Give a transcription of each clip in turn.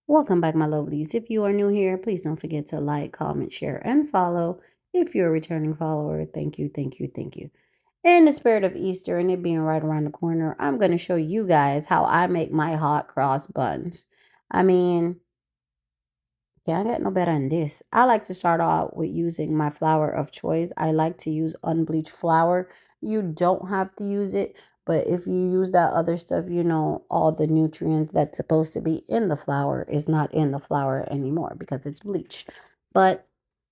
Welcome back, my lovelies. If you are new here, please don't forget to like, comment, share, and follow. If you're a returning follower, thank you, thank you, thank you. In the spirit of Easter and it being right around the corner, I'm going to show you guys how I make my hot cross buns. I mean, can't get no better than this. I like to start out with using my flour of choice. I like to use unbleached flour. You don't have to use it, but if you use that other stuff, all the nutrients that's supposed to be in the flour is not in the flour anymore because it's bleached. But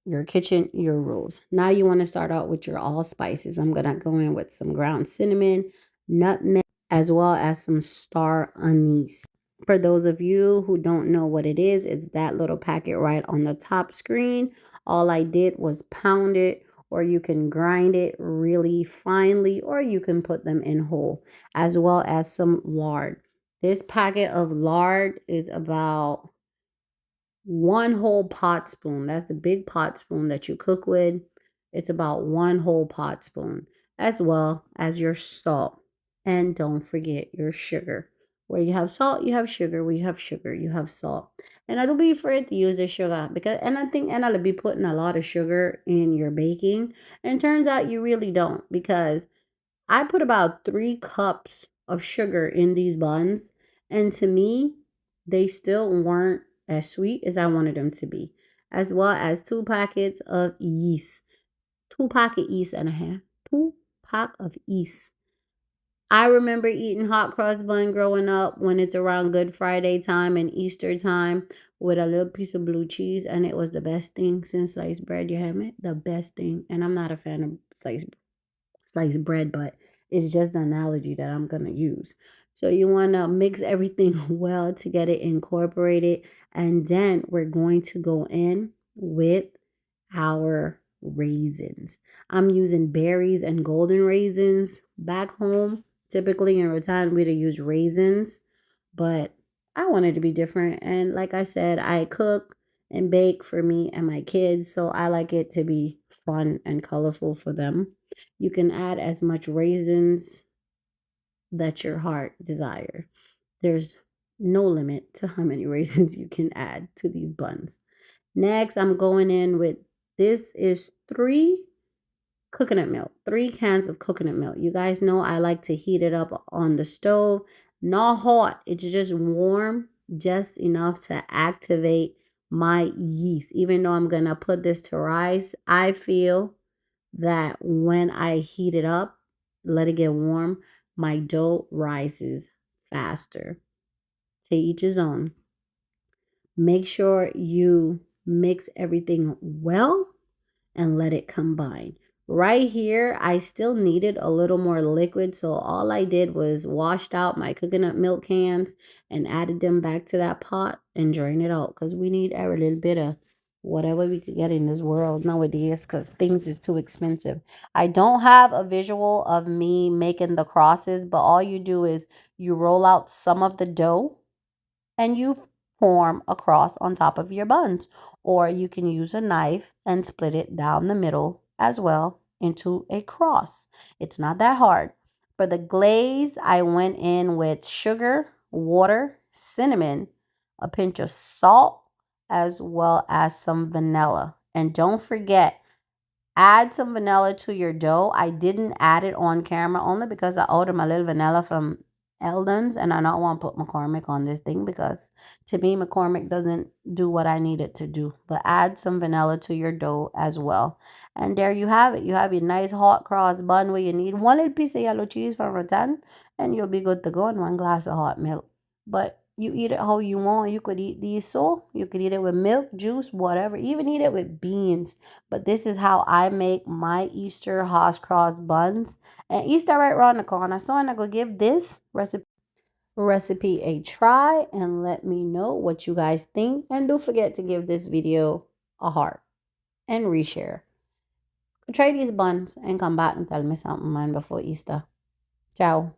your kitchen, your rules. Now you want to start out with your all spices. I'm going to go in with some ground cinnamon, nutmeg, as well as some star anise. For those of you who don't know what it is, it's that little packet right on the top screen. All I did was pound it, or you can grind it really finely, or you can put them in whole, as well as some lard. This packet of lard is about one whole pot spoon. That's the big pot spoon that you cook with. It's about one whole pot spoon, as well as your salt. And don't forget your sugar. Where you have salt, you have sugar. Where you have sugar, you have salt. And I don't be afraid to use the sugar because, and I think, and I'll be putting a lot of sugar in your baking. And turns out you really don't, because I put about 3 cups of sugar in these buns. And to me, they still weren't as sweet as I wanted them to be. As well as 2 packets of yeast. 2 packet yeast and a half. 2 pack of yeast. I remember eating hot cross bun growing up when it's around Good Friday time and Easter time with a little piece of blue cheese, and it was the best thing since sliced bread. You have me? The best thing. And I'm not a fan of sliced bread, but it's just an analogy that I'm gonna use. So you want to mix everything well to get it incorporated, and then we're going to go in with our raisins. I'm using berries and golden raisins. Back home, typically in Rotan, we'd use raisins, but I wanted to be different. And like I said, I cook and bake for me and my kids, so I like it to be fun and colorful for them. You can add as much raisins that your heart desire. There's no limit to how many raisins you can add to these buns. Next, I'm going in with, this is 3 cans of coconut milk. You guys know I like to heat it up on the stove. Not hot, it's just warm, just enough to activate my yeast. Even though I'm gonna put this to rise, I feel that when I heat it up, let it get warm, my dough rises faster. To each his own. Make sure you mix everything well and let it combine. Right here, I still needed a little more liquid, so all I did was washed out my coconut milk cans and added them back to that pot and drain it out, because we need every little bit of whatever we could get in this world nowadays, because things is too expensive. I don't have a visual of me making the crosses, but all you do is you roll out some of the dough and you form a cross on top of your buns. Or you can use a knife and split it down the middle as well into a cross. It's not that hard. For the glaze, I went in with sugar, water, cinnamon, a pinch of salt, as well as some vanilla. And don't forget, add some vanilla to your dough. I didn't add it on camera only because I ordered my little vanilla from Eldon's, and I don't want to put McCormick on this thing because to me McCormick doesn't do what I need it to do. But add some vanilla to your dough as well. And there you have it. You have your nice hot cross bun where you need one little piece of yellow cheese from Rotan, and you'll be good to go, and 1 glass of hot milk. But you eat it how you want. You could eat these so. You could eat it with milk, juice, whatever. Even eat it with beans. But this is how I make my Easter hot cross buns. And Easter right around the corner. So I'm going to give this recipe a try and let me know what you guys think. And don't forget to give this video a heart and reshare. Try these buns and come back and tell me something, man, before Easter. Ciao.